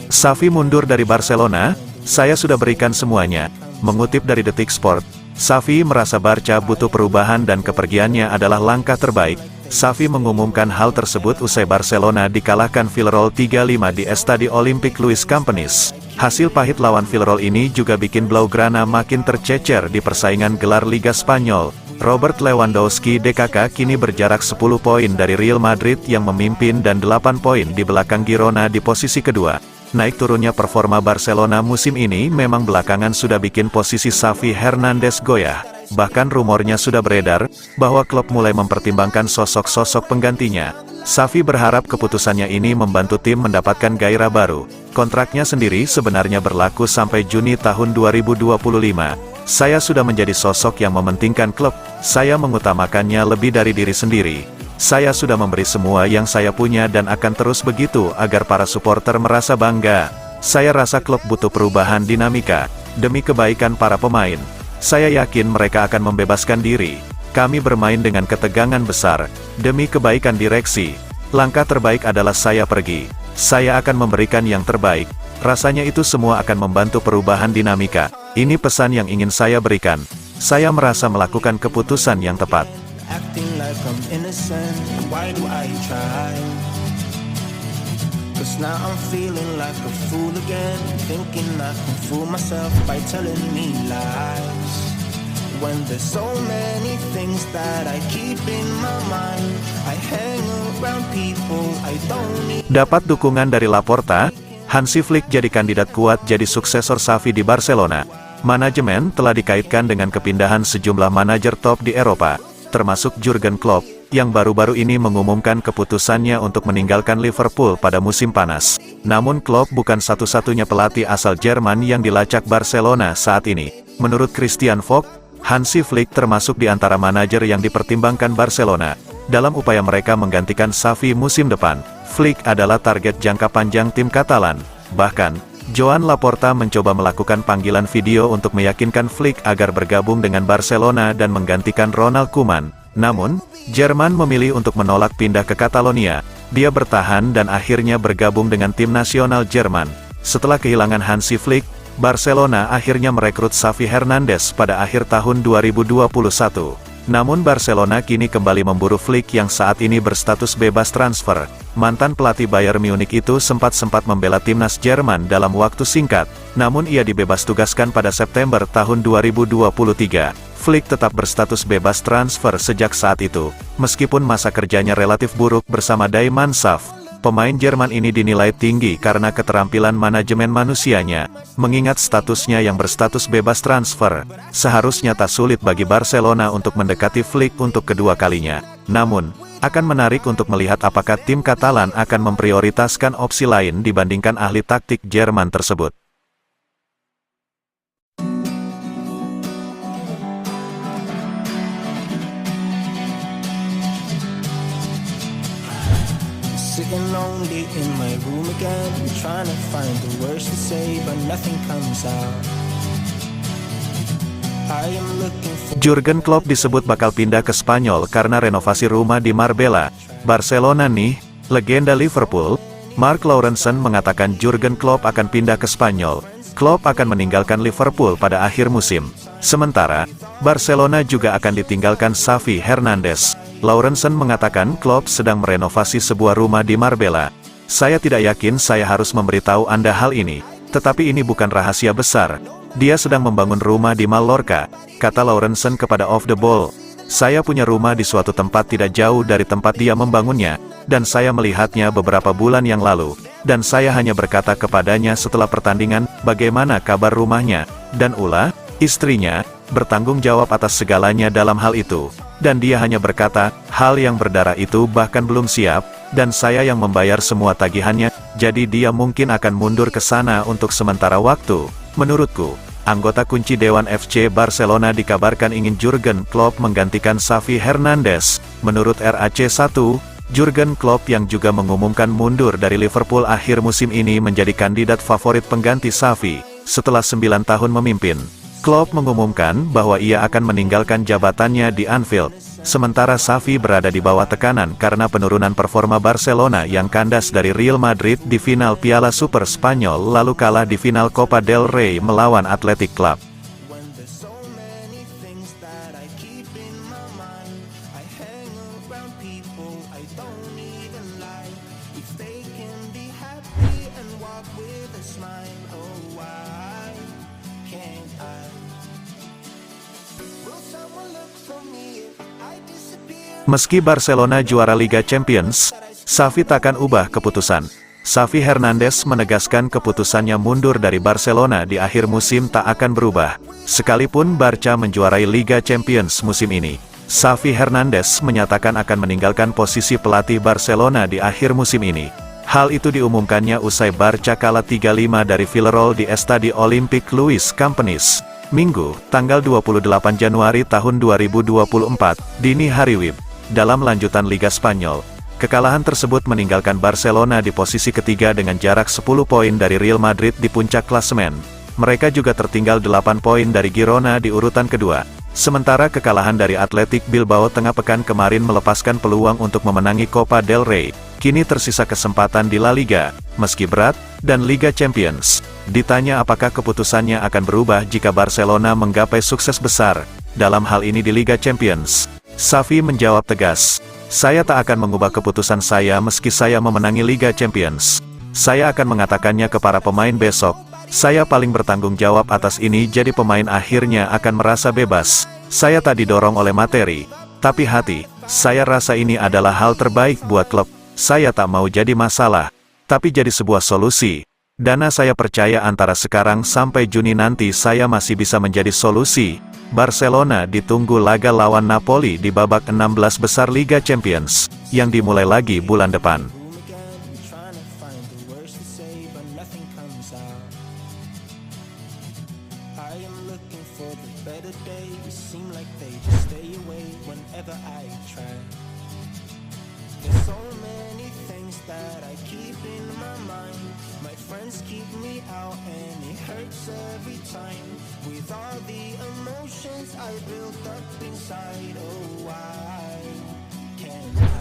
Xavi mundur dari Barcelona, saya sudah berikan semuanya. Mengutip dari Detik Sport, Xavi merasa Barca butuh perubahan dan kepergiannya adalah langkah terbaik. Xavi mengumumkan hal tersebut usai Barcelona dikalahkan Villarreal 3-5 di Estadio Olímpic Luis Companys. Hasil pahit lawan Villarreal ini juga bikin Blaugrana makin tercecer di persaingan gelar Liga Spanyol. Robert Lewandowski DKK kini berjarak 10 poin dari Real Madrid yang memimpin dan 8 poin di belakang Girona di posisi kedua. Naik turunnya performa Barcelona musim ini memang belakangan sudah bikin posisi Xavi Hernandez goyah. Bahkan rumornya sudah beredar, bahwa klub mulai mempertimbangkan sosok-sosok penggantinya. Xavi berharap keputusannya ini membantu tim mendapatkan gairah baru. Kontraknya sendiri sebenarnya berlaku sampai Juni tahun 2025. Saya sudah menjadi sosok yang mementingkan klub, saya mengutamakannya lebih dari diri sendiri. Saya sudah memberi semua yang saya punya dan akan terus begitu agar para supporter merasa bangga. Saya rasa klub butuh perubahan dinamika, demi kebaikan para pemain. Saya yakin mereka akan membebaskan diri. Kami bermain dengan ketegangan besar, demi kebaikan direksi. Langkah terbaik adalah saya pergi. Saya akan memberikan yang terbaik. Rasanya itu semua akan membantu perubahan dinamika. Ini pesan yang ingin saya berikan. Saya merasa melakukan keputusan yang tepat. Dapat dukungan dari Laporta, Hansi Flick jadi kandidat kuat jadi suksesor Xavi di Barcelona. Manajemen telah dikaitkan dengan kepindahan sejumlah manajer top di Eropa, termasuk Jurgen Klopp, yang baru-baru ini mengumumkan keputusannya untuk meninggalkan Liverpool pada musim panas. Namun Klopp bukan satu-satunya pelatih asal Jerman yang dilacak Barcelona saat ini. Menurut Christian Vogt, Hansi Flick termasuk di antara manajer yang dipertimbangkan Barcelona, dalam upaya mereka menggantikan Xavi musim depan. Flick adalah target jangka panjang tim Katalan. Bahkan, Joan Laporta mencoba melakukan panggilan video untuk meyakinkan Flick agar bergabung dengan Barcelona dan menggantikan Ronald Koeman. Namun, Jerman memilih untuk menolak pindah ke Catalonia. Dia bertahan dan akhirnya bergabung dengan tim nasional Jerman. Setelah kehilangan Hansi Flick, Barcelona akhirnya merekrut Xavi Hernandez pada akhir tahun 2021. Namun Barcelona kini kembali memburu Flick yang saat ini berstatus bebas transfer. Mantan pelatih Bayern Munich itu sempat membela timnas Jerman dalam waktu singkat, namun ia dibebas tugaskan pada September tahun 2023. Flick tetap berstatus bebas transfer sejak saat itu, meskipun masa kerjanya relatif buruk bersama Die Mannschaft. Pemain Jerman ini dinilai tinggi karena keterampilan manajemen manusianya. Mengingat statusnya yang berstatus bebas transfer, seharusnya tak sulit bagi Barcelona untuk mendekati Flick untuk kedua kalinya. Namun, akan menarik untuk melihat apakah tim Katalan akan memprioritaskan opsi lain dibandingkan ahli taktik Jerman tersebut. Sitting lonely in my room again, trying to find the words to say, but nothing comes out. I am looking for... Jurgen Klopp disebut bakal pindah ke Spanyol karena renovasi rumah di Marbella. Barcelona nih, legenda Liverpool, Mark Lawrenson mengatakan Jurgen Klopp akan pindah ke Spanyol. Klopp akan meninggalkan Liverpool pada akhir musim. Sementara, Barcelona juga akan ditinggalkan Xavi Hernandez. Lawrenson mengatakan Klopp sedang merenovasi sebuah rumah di Marbella. Saya tidak yakin saya harus memberitahu Anda hal ini, tetapi ini bukan rahasia besar. Dia sedang membangun rumah di Mallorca, kata Lawrenson kepada Off the Ball. Saya punya rumah di suatu tempat tidak jauh dari tempat dia membangunnya, dan saya melihatnya beberapa bulan yang lalu, dan saya hanya berkata kepadanya setelah pertandingan, bagaimana kabar rumahnya, dan Ula, istrinya, bertanggung jawab atas segalanya dalam hal itu. Dan dia hanya berkata, hal yang berdarah itu bahkan belum siap, dan saya yang membayar semua tagihannya, jadi dia mungkin akan mundur ke sana untuk sementara waktu. Menurutku, anggota kunci Dewan FC Barcelona dikabarkan ingin Jurgen Klopp menggantikan Xavi Hernandez. Menurut RAC1, Jurgen Klopp yang juga mengumumkan mundur dari Liverpool akhir musim ini menjadi kandidat favorit pengganti Xavi, setelah 9 tahun memimpin. Klopp mengumumkan bahwa ia akan meninggalkan jabatannya di Anfield. Sementara Xavi berada di bawah tekanan karena penurunan performa Barcelona yang kandas dari Real Madrid di final Piala Super Spanyol lalu kalah di final Copa del Rey melawan Athletic Club. When there's so many things that I keep in my mind, I hang around people I don't even like. If they can be happy and walk with a smile, oh why can't I? Will someone look for me if I disappear? Meski Barcelona juara Liga Champions, Xavi takkan ubah keputusan. Xavi Hernandez menegaskan keputusannya mundur dari Barcelona di akhir musim tak akan berubah. Sekalipun Barca menjuarai Liga Champions musim ini, Xavi Hernandez menyatakan akan meninggalkan posisi pelatih Barcelona di akhir musim ini. Hal itu diumumkannya usai Barca kalah 3-5 dari Villarreal di Estadi Olympic Luis Companys, Minggu, tanggal 28 Januari tahun 2024, dini hari WIB. Dalam lanjutan Liga Spanyol, kekalahan tersebut meninggalkan Barcelona di posisi ketiga dengan jarak 10 poin dari Real Madrid di puncak klasemen. Mereka juga tertinggal 8 poin dari Girona di urutan kedua. Sementara kekalahan dari Athletic Bilbao tengah pekan kemarin melepaskan peluang untuk memenangi Copa del Rey. Kini tersisa kesempatan di La Liga, meski berat, dan Liga Champions. Ditanya apakah keputusannya akan berubah jika Barcelona menggapai sukses besar dalam hal ini di Liga Champions, Xavi menjawab tegas, "Saya tak akan mengubah keputusan saya meski saya memenangi Liga Champions. Saya akan mengatakannya ke para pemain besok. Saya paling bertanggung jawab atas ini jadi pemain akhirnya akan merasa bebas. Saya tak didorong oleh materi, tapi hati. Saya rasa ini adalah hal terbaik buat klub. Saya tak mau jadi masalah, tapi jadi sebuah solusi. Dana saya percaya antara sekarang sampai Juni nanti saya masih bisa menjadi solusi." Barcelona ditunggu laga lawan Napoli di babak 16 besar Liga Champions, yang dimulai lagi bulan depan. Room again, trying to find the words to say, but nothing comes out. I am looking for the better days, seem like they just stay away whenever I try. There's so many things that I keep in my mind. My friends keep me out and it hurts every time. With all the emotions I built up inside, oh why can't I?